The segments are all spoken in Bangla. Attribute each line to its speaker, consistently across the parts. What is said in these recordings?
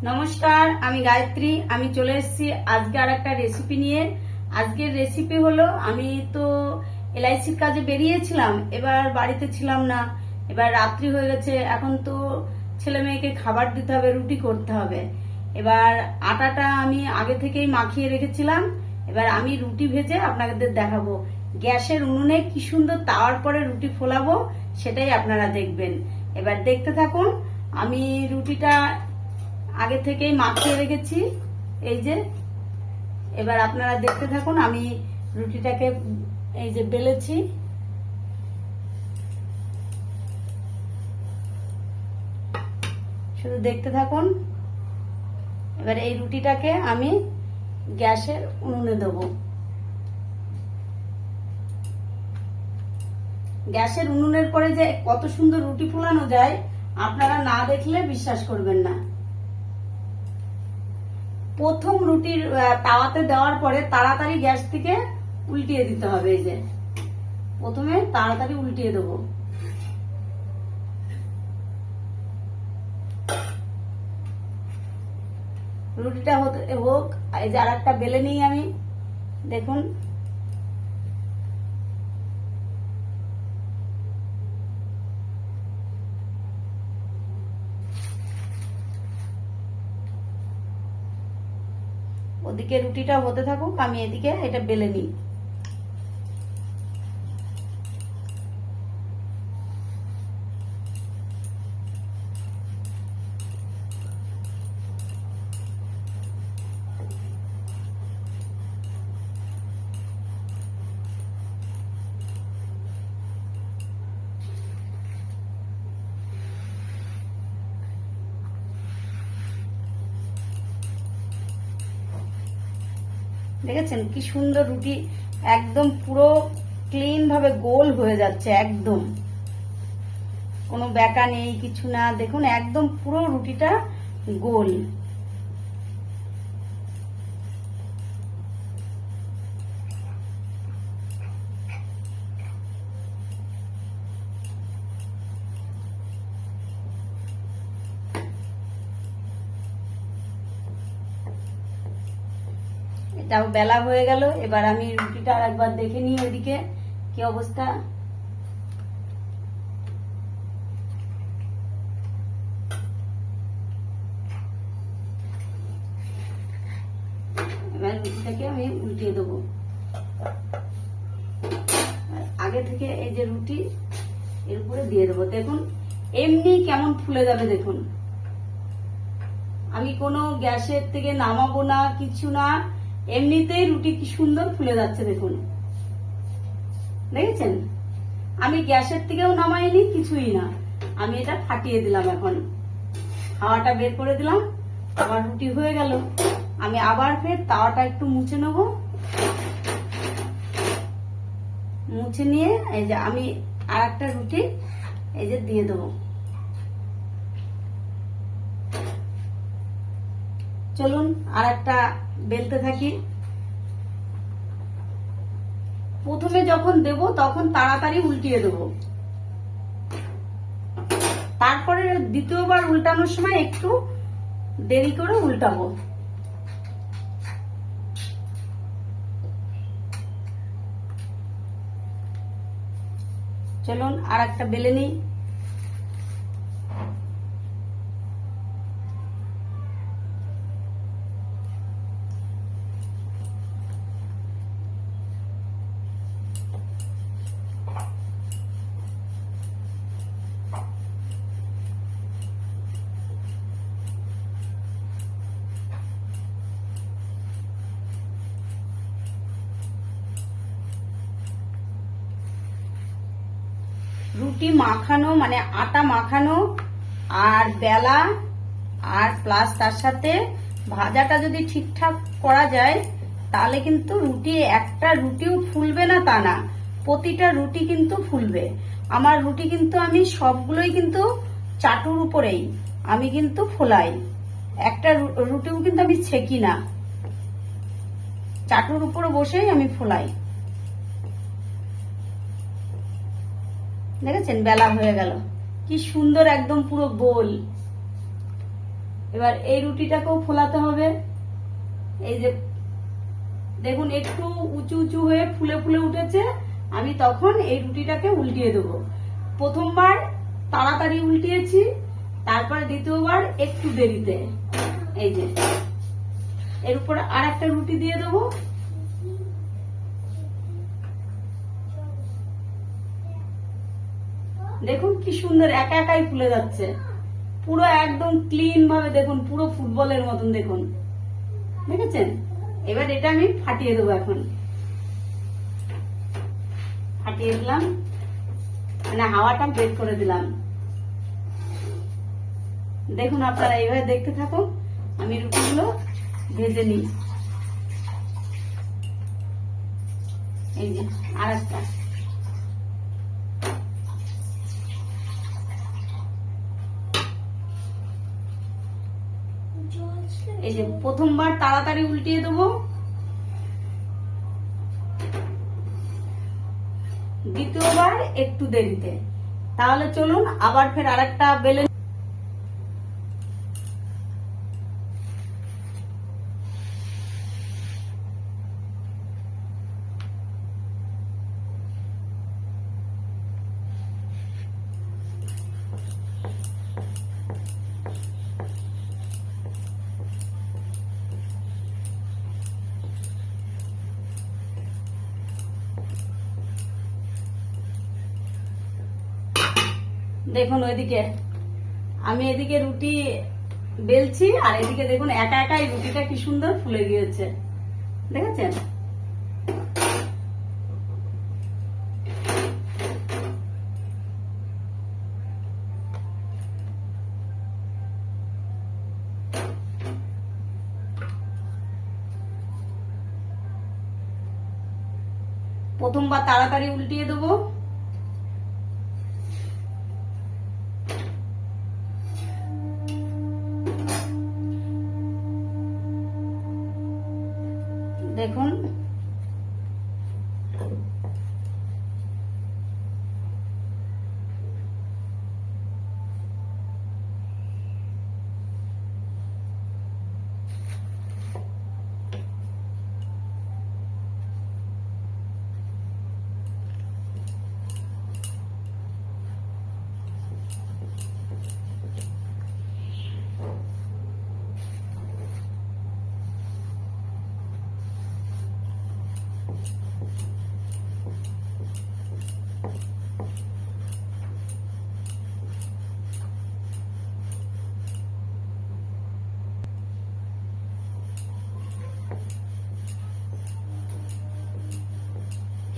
Speaker 1: নমস্কার, আমি গায়ত্রী। আমি চলে এসেছি আজকে আর একটা রেসিপি নিয়ে। আজকের রেসিপি হলো, আমি তো এলআইসির কাজে বেরিয়েছিলাম, এবার বাড়িতে ছিলাম না। এবার রাত্রি হয়ে গেছে, এখন তো ছেলে মেয়েকে খাবার দিতে হবে, রুটি করতে হবে। এবার আটাটা আমি আগে থেকেই মাখিয়ে রেখেছিলাম। এবার আমি রুটি ভেজে আপনাদের দেখাবো। গ্যাসের উনুনে কি সুন্দর তাওয়ার পরে রুটি ফোলাবো, সেটাই আপনারা দেখবেন। এবার দেখতে থাকুন। আমি রুটিটা আগে থেকেই মাখিয়ে রেখেছি, এই যে। এবার আপনারা দেখতে থাকুন। আমি রুটিটাকে এই যে বেলেছি, শুধু দেখতে থাকুন। এবার এই রুটিটাকে আমি গ্যাসের উনুনে দেবো। গ্যাসের উনুনের পরে যে কত সুন্দর রুটি ফোলানো যায়, আপনারা না দেখলে বিশ্বাস করবেন না। প্রথম রুটির তাওয়াতে দেওয়ার পরে তাড়াতাড়ি গ্যাস থেকে উল্টিয়ে দিতে হবে। এই যে প্রথমে তাড়াতাড়ি উল্টিয়ে দেবো। রুটিটা হোক। এই যে আর একটা বেলে নিই আমি, দেখুন। ওদিকে রুটিটা হতে থাকুক, আমি এদিকে এটা বেলে নিই। দেখেছেন কি সুন্দর রুটি, একদম পুরো ক্লিন ভাবে গোল হয়ে যাচ্ছে, একদম কোনো বেঁকা নেই, কিছু না। দেখুন একদম পুরো রুটিটা গোল। এটাও বেলা হয়ে গেল। এবার আমি রুটিটা আর একবার দেখে নিই ওইদিকে কি অবস্থা। এবার রুটিটাকে আমি উল্টিয়ে দেবো। আগে থেকে এই যে রুটি এর উপরে দিয়ে দেবো। দেখুন এমনি কেমন ফুলে যাবে, দেখুন। আমি কোনো গ্যাসের থেকে নামাবো না, কিছু না, এমনিতেই রুটি কি সুন্দর ফুলে যাচ্ছে, দেখুন। দেখেছেন, আমি গ্যাসের থেকেও নামাইনি, কিছুই না। আমি এটা ফাটিয়ে দিলাম। এখন হাওয়াটা বের করে দিলাম, আবার রুটি হয়ে গেল। আমি আবার ফের তাওয়াটা একটু মুছে নেব। মুছে নিয়ে এই যে আমি আর একটা রুটি এই যে দিয়ে দেবো। চলুন আর একটা বেলতে থাকি। প্রথমে যখন দেব তখন তাড়াতাড়ি উল্টিয়ে দেব, তারপরে দ্বিতীয়বার উল্টানোর সময় একটু দেরি করে উল্টাবো। চলুন আর একটা বেলে নিই। রুটি মাখানো মানে আটা মাখানো আর বেলা, আর প্লাস তার সাথে ভাজাটা যদি ঠিকঠাক করা যায়, তাহলে কিন্তু রুটি একটা রুটিও ফুলবে না তা না, প্রতিটা রুটি কিন্তু ফুলবে। আমার রুটি কিন্তু আমি সবগুলোই কিন্তু চাটুর উপরেই আমি কিন্তু ফোলাই। একটা রুটিও কিন্তু আমি ছেঁকি না, চাটুর উপরে বসেই আমি ফোলাই। দেখেছেন বেলা হয়ে গেল, কি সুন্দর একদম পুরো গোল। এবার এই রুটিটাকেও ফোলাতে হবে। এই যে দেখুন একটু উঁচু উঁচু হয়ে ফুলে ফুলে উঠেছে, আমি তখন এই রুটিটাকে উল্টিয়ে দেবো। প্রথমবার তাড়াতাড়ি উল্টিয়েছি, তারপরে দ্বিতীয়বার একটু দেরিতে। এই যে এর উপর আর একটা রুটি দিয়ে দেবো। দেখুন কি সুন্দর একা একাই ফুলে যাচ্ছে, পুরো একদম ক্লিন ভাবে, দেখুন পুরো ফুটবলের মতন, দেখুন দেখেছেন। এবার এটা আমি ফাটিয়ে দেবো। এখন ফাটিয়ে দিলাম, মানে হাওয়াটা বের করে দিলাম। দেখুন আপনারা এইভাবে দেখতে থাকুন, আমি রুটিগুলো ভেজে নিই। এই যে আর একটা, এই যে প্রথমবার তাড়াতাড়ি উল্টিয়ে দেবো, দ্বিতীয়বার একটু দেরিতে। তাহলে চলুন আবার ফের আরেকটা বেলে। দেখুন ওইদিকে আমি এদিকে রুটি বেলছি, আর এদিকে দেখুন একা একা এই রুটিটা কি সুন্দর ফুলে গিয়েছে, দেখেছেন। প্রথমবার তাড়াতাড়ি উল্টিয়ে দেবো, দেখুন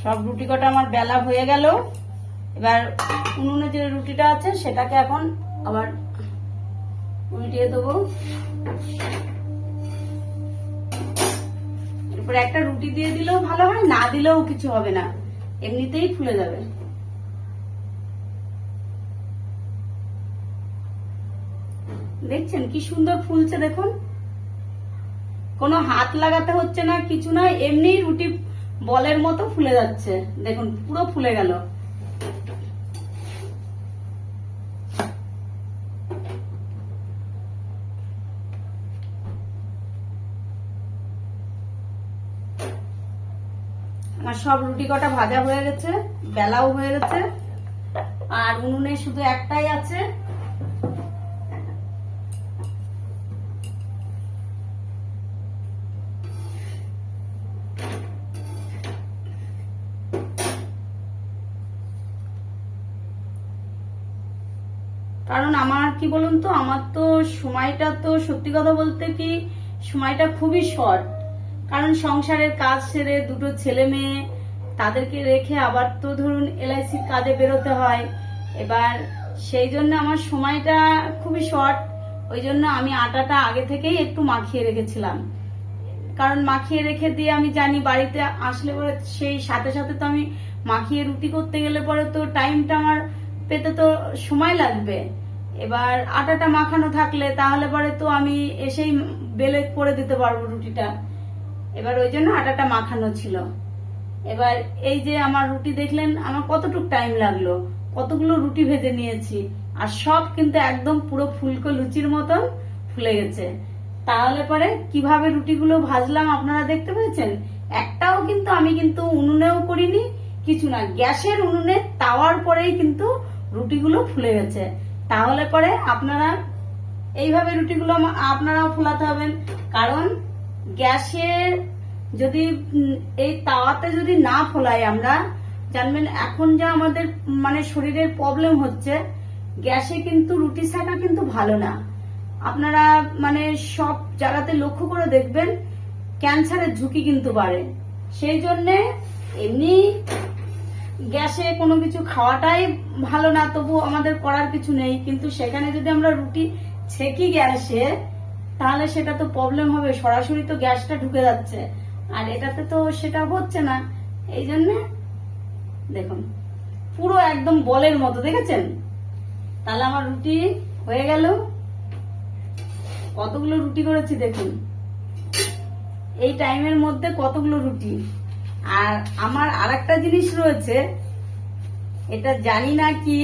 Speaker 1: সব রুটি কটা আমার বেলা হয়ে গেল। এবার উনুনে যে রুটিটা আছে সেটাকে এখন আবার উল্টিয়ে দেবো। এরপরে একটা রুটি দিয়ে দিলেও ভালো হয়, না দিলেও কিছু হবে না, এমনিতেই ফুলে যাবে। দেখছেন কি সুন্দর ফুলছে, দেখুন কোনো হাত লাগাতে হচ্ছে না, কিছু না, এমনি রুটি বলের মতো ফুলে যাচ্ছে। দেখুন পুরো ফুলে গেল। আমার সব রুটি কটা ভাজা হয়ে গেছে, বেলাও হয়ে গেছে, আর উনুনে শুধু একটাই আছে। কারণ আমার কি বলুন তো, আমার তো সময়টা তো সত্যি কথা বলতে কি সময়টা খুবই শর্ট। কারণ সংসারের কাজ সেরে দুটো ছেলে মেয়ে তাদেরকে রেখে আবার তো ধরুন এলআইসির কাজে বেরোতে হয়। এবার সেই জন্য আমার সময়টা খুবই শর্ট। ওই জন্য আমি আটাটা আগে থেকেই একটু মাখিয়ে রেখেছিলাম। কারণ মাখিয়ে রেখে দিয়ে আমি জানি বাড়িতে আসলে পরে সেই সাথে সাথে তো আমি মাখিয়ে রুটি করতে গেলে পরে তো টাইমটা আমার পেতে তো সময় লাগবে। এবার আটাটা মাখানো থাকলে তাহলে পরে তো আমি এসেই বেলে করে দিতে পারবো রুটিটা। এবার ওই জন্য আটাটা মাখানো ছিল। এবার এই যে আমার রুটি দেখলেন আমার কতটুকু টাইম লাগলো, কতগুলো রুটি ভেজে নিয়েছি, আর সব কিন্তু একদম পুরো ফুলকো লুচির মতন ফুলে গেছে। তাহলে পরে কিভাবে রুটিগুলো ভাজলাম আপনারা দেখতে পেয়েছেন। একটাও কিন্তু আমি কিন্তু উনুনেও করিনি, কিছু না, গ্যাসের উনুনে তাওয়ার পরেই কিন্তু রুটিগুলো ফুলে গেছে। তাহলে পরে আপনারা এইভাবে রুটিগুলো আপনারাও ফোলাতে হবেন। কারণ গ্যাসের যদি এই তাওয়াতে যদি না ফোলাই আমরা, জানবেন এখন যা আমাদের মানে শরীরের প্রবলেম হচ্ছে, গ্যাসে কিন্তু রুটি সেকা কিন্তু ভালো না। আপনারা মানে সব জায়গাতে লক্ষ্য করে দেখবেন ক্যান্সারের ঝুঁকি কিন্তু বাড়ে। সেই জন্য এমনি গ্যাসে কোনো কিছু খাওয়াটাই ভালো না, তবু আমাদের করার কিছু নেই। কিন্তু সেখানে যদি আমরা রুটি ছেঁকি গ্যাসে, তাহলে সেটা তো প্রবলেম হবে, সরাসরি তো গ্যাসটা ঢুকে যাচ্ছে, আর এটাতে তো সেটা হচ্ছে না। এই জন্য দেখুন পুরো একদম বলের মতো, দেখেছেন? তাহলে আমার রুটি হয়ে গেল। কতগুলো রুটি করেছি দেখুন, এই টাইমের মধ্যে কতগুলো রুটি। আর আমার আরেকটা জিনিস রয়েছে, এটা জানি না কি,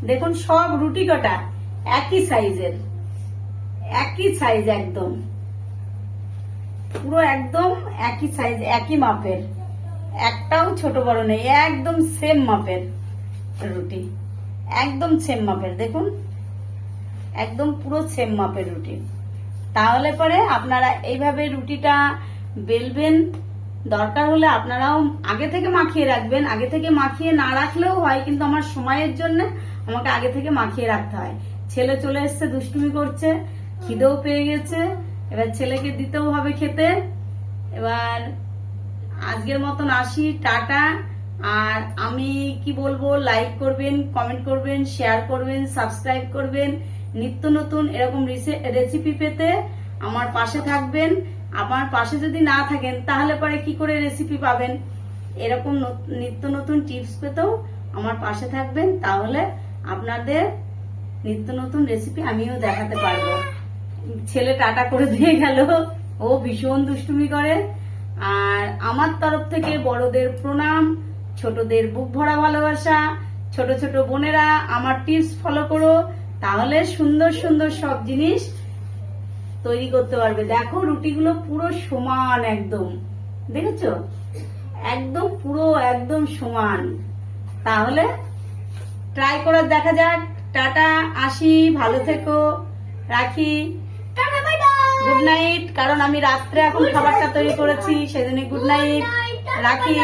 Speaker 1: দেখুন সব রুটি কটা একই সাইজের, একই সাইজ, একদম পুরো একদম একই সাইজ, একই মাপের, একটাও ছোট বড় নেই, একদম সেম মাপের রুটি, একদম সেম মাপের। দেখুন একদম পুরো সেম মাপের রুটি। তাহলে পরে আপনারা এইভাবে রুটিটা বেলবেন। দরকার হলে আপনারাও আগে থেকে মাখিয়ে রাখবেন। আগে থেকে মাখিয়ে না রাখলেও হয়, কিন্তু আমার সময়ের জন্য আমাকে আগে থেকে মাখিয়ে রাখতে হয়। ছেলে চলে এসছে, দুষ্টুমি করছে, খিদেও পেয়ে গেছে, এবার ছেলেকে দিতেও হবে খেতে। এবার আজকের মতন আসি, টাটা। আর আমি কি বলবো, লাইক করবেন, কমেন্ট করবেন, শেয়ার করবেন, সাবস্ক্রাইব করবেন। নিত্য নতুন এরকম রেসিপি পেতে আমার পাশে থাকবেন। আমার পাশে যদি না থাকেন তাহলে পরে কি করে রেসিপি পাবেন? এরকম নিত্য নতুন টিপস পেতেও আমার পাশে থাকবেন, তাহলে আপনাদের নিত্য নতুন রেসিপি আমিও দেখাতে পারবো। ছেলে টাটা করে দিয়ে গেল, ও ভীষণ দুষ্টুমি করে। আর আমার তরফ থেকে বড়দের প্রণাম, ছোটদের বুক ভরা ভালোবাসা। ছোট ছোট বোনেরা আমার টিপস ফলো করো, তাহলে সুন্দর সুন্দর সব জিনিস তৈরি করতে পারবে। দেখো রুটিগুলো পুরো সমান, একদম দেখেছো, একদম পুরো একদম সমান। তাহলে ট্রাই করে দেখা যাক। টাটা, আসি, ভালো থেকো, রাখি, গুড নাইট। কারণ আমি রাত্রে এখন খাবারটা তৈরি করেছি, সেজন্য গুড নাইট, রাখি।